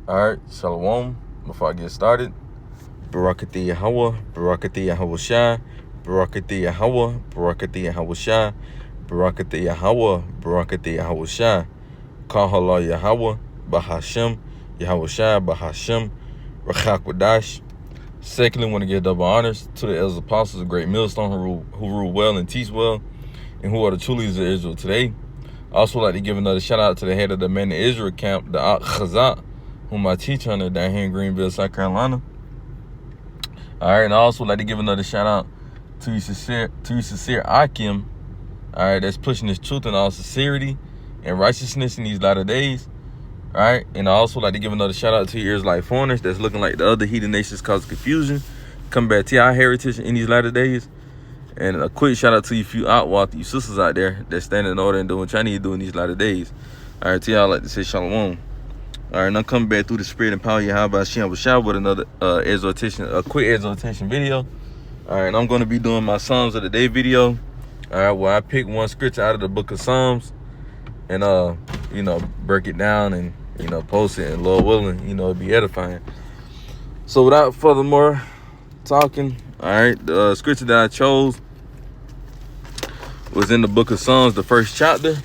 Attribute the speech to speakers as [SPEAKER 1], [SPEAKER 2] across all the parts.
[SPEAKER 1] All right, Shalom. Before I get started, Barakati Yahweh, Barakati Yahweh Shai, Barakati Yahweh, Barakati Yahweh Shai, Barakati Yahweh, Barakati Yahweh Shai, Kahala Yahweh, Bahashem, Yahweh Shai, Bahashem, Rachak Wadash. Secondly, want to give double honors to the elders apostles of Great Millstone who rule well and teach well, and who are the true leaders of Israel today. I also like to give another shout out to the head of the Man of Israel camp, the Ak Chazak, whom I teach under down here in Greenville, South Carolina. All right, and I also like to give another shout out to you sincere Akim. All right, that's pushing this truth in all sincerity and righteousness in these latter days. All right, and I also like to give another shout out to your Israelite foreigners that's looking like the other heathen nations cause confusion. Come back to our heritage in these latter days. And a quick shout out to you few Outwalk, you sisters out there that stand in order and doing what y'all need to do in these latter days. All right, to y'all, I like to say shalom. All right, now come back through the spirit and power of Yahweh Hashem with another a quick exhortation video. All right, and I'm going to be doing my Psalms of the Day video. All right, where I pick one scripture out of the book of Psalms and, break it down and, post it, and Lord willing, it'd be edifying. So without further more talking, all right, the scripture that I chose was in the book of Psalms, the first chapter.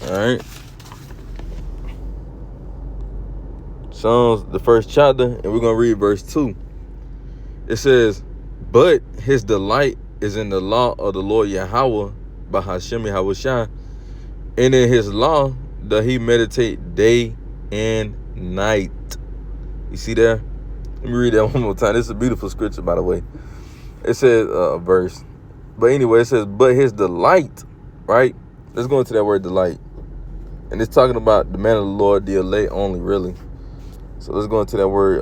[SPEAKER 1] All right. Psalms, the first chapter, and we're going to read verse 2. It says, "But his delight is in the law of the Lord Yahweh, Bahashem Yahweh Shai, and in his law doth he meditate day and night." You see there? Let me read that one more time. This is a beautiful scripture, by the way. It says, verse. But anyway, it says, but his delight, right? Let's go into that word delight. And it's talking about the man of the Lord, the elect only, really. So let's go into that word,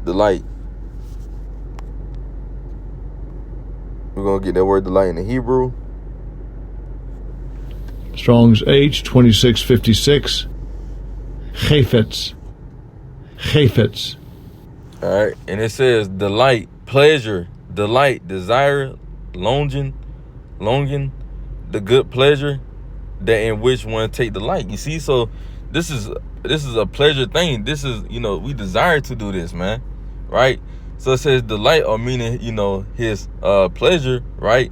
[SPEAKER 1] delight. We're going to get that word delight in the Hebrew.
[SPEAKER 2] Strong's H 2656. Chafetz.
[SPEAKER 1] All right, and it says delight, pleasure, delight, desire, longing, the good pleasure that in which one take delight. You see, so this is a pleasure thing. This is, we desire to do this, man, right? So it says delight, or meaning, his pleasure, right?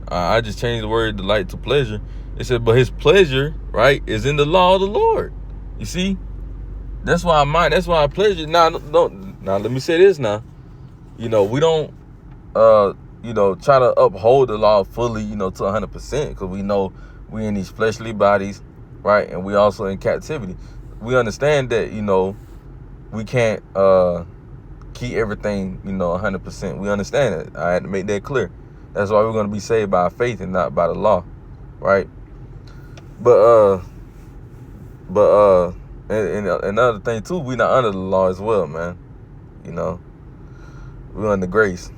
[SPEAKER 1] I just changed the word delight to pleasure. It said, but his pleasure, right, is in the law of the Lord. You see, that's why I pleasure. Now, let me say this now. We don't, try to uphold the law fully, to 100%, because we know we in these fleshly bodies, right? And we also in captivity. We understand that, we can't keep everything, 100%. We understand it. I had to make that clear. That's why we're going to be saved by faith and not by the law, right? But and another thing too, we not under the law as well, man. We're under grace.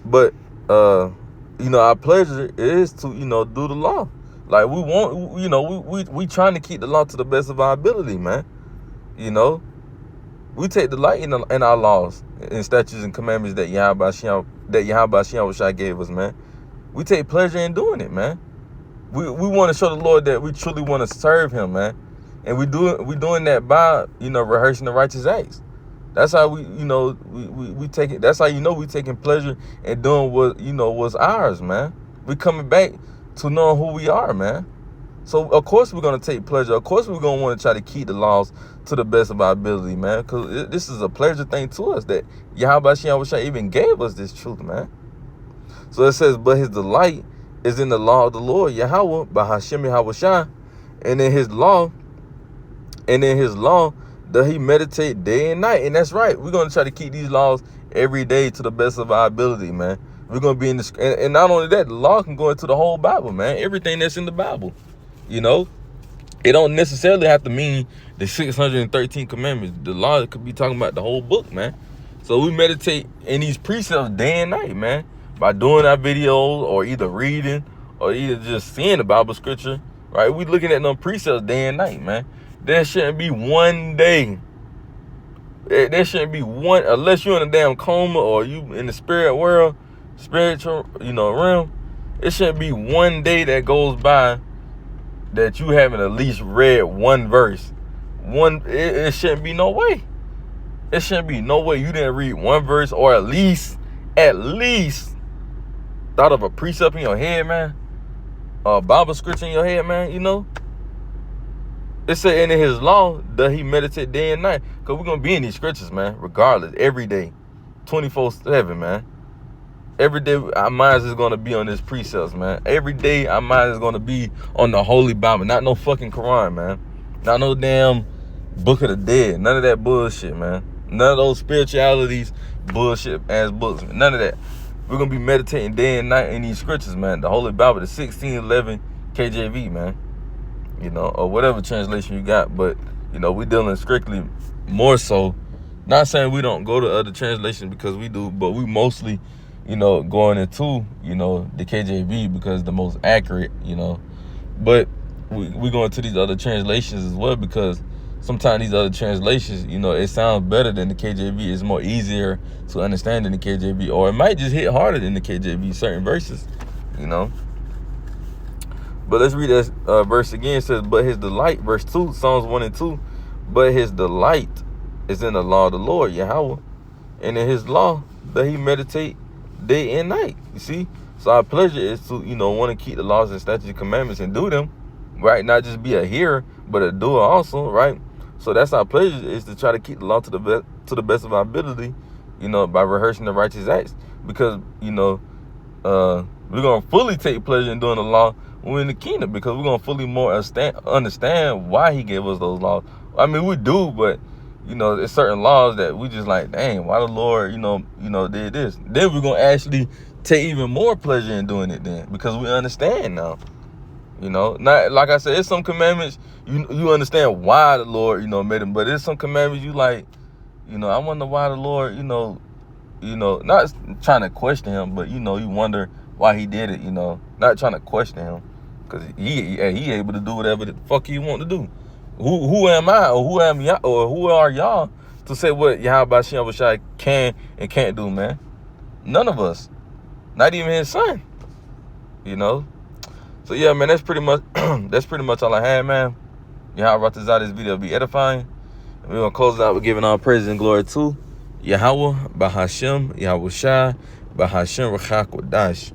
[SPEAKER 1] But our pleasure is to, do the law. Like we want, we trying to keep the law to the best of our ability, man. We take delight in our laws and statutes and commandments that Yahweh Shai gave us, man. We take pleasure in doing it, man. We want to show the Lord that we truly want to serve him, man. And we doing that by, rehearsing the righteous acts. That's how we take it. That's how we taking pleasure in doing what, what's ours, man. We coming back to knowing who we are, man. So, of course, we're going to take pleasure. Of course, we're going to want to try to keep the laws to the best of our ability, man. Because this is a pleasure thing to us that Yahweh Shai even gave us this truth, man. So it says, but his delight is in the law of the Lord, Yahweh, Bahashem Yahweh Shai, and in his law, does he meditate day and night. And that's right. We're going to try to keep these laws every day to the best of our ability, man. We're going to be in this, and not only that, the law can go into the whole Bible, man. Everything that's in the Bible, it don't necessarily have to mean the 613 commandments. The law could be talking about the whole book, man. So we meditate in these precepts day and night, man, by doing our videos or either reading or either just seeing the Bible scripture, right? We looking at them precepts day and night, man. There shouldn't be one day. There shouldn't be one, unless you're in a damn coma or you in the spiritual, realm. It shouldn't be one day that goes by that you haven't at least read one verse. It shouldn't be no way. It shouldn't be no way you didn't read one verse, or at least thought of a precept in your head, man. A Bible scripture in your head, man, you know. It said in his law that he meditate day and night. Because we're going to be in these scriptures, man, regardless, every day, 24/7, man. Every day our minds is going to be on this precepts, man. Every day our mind is going to be on the Holy Bible. Not no fucking Quran, man. Not no damn Book of the Dead. None of that bullshit, man. None of those spiritualities, bullshit ass books, man. None of that. We're going to be meditating day and night in these scriptures, man. The Holy Bible, the 1611 KJV, man. You know, or whatever translation you got. But, you know, we dealing strictly more so. Not saying we don't go to other translations, because we do, but we mostly, you know, going into, you know, the KJV because the most accurate, you know. But we going to these other translations as well, because sometimes these other translations, you know, it sounds better than the KJV. It's more easier to understand than the KJV, or it might just hit harder than the KJV, certain verses, you know. But let's read that verse again. It says, but his delight, verse 2, Psalms 1 and 2, but his delight is in the law of the Lord, Yahweh, and in his law that he meditate day and night. You see? So our pleasure is to, you know, want to keep the laws and statutes and commandments and do them, right? Not just be a hearer, but a doer also, right? So that's our pleasure, is to try to keep the law to the best of our ability, you know, by rehearsing the righteous acts. Because, you know, we're going to fully take pleasure in doing the law when we're in the kingdom, because we're going to fully more understand why he gave us those laws. I mean, we do, but, you know, there's certain laws that we just like, dang, why the Lord, you know, did this. Then we're going to actually take even more pleasure in doing it then, because we understand now. You know, not like I said, it's some commandments you understand why the Lord, you know, made them, but there's some commandments you like, you know, I wonder why the Lord, you know, not trying to question him, but, you know, you wonder why he did it, you know, not trying to question him, because he able to do whatever the fuck he want to do. Who am I, or who am y'all, or who are y'all to say what Yahweh Shai can and can't do, man? None of us, not even his son, you know. So yeah, man, that's pretty much all I had, man. Yahweh Ratazah, this video be edifying. And we're gonna close it out with giving all praise and glory to Yahweh, Bahashem, Yahweh Shai, Bahashem Rachak Wadash.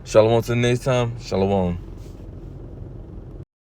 [SPEAKER 1] Shalom till next time. Shalom.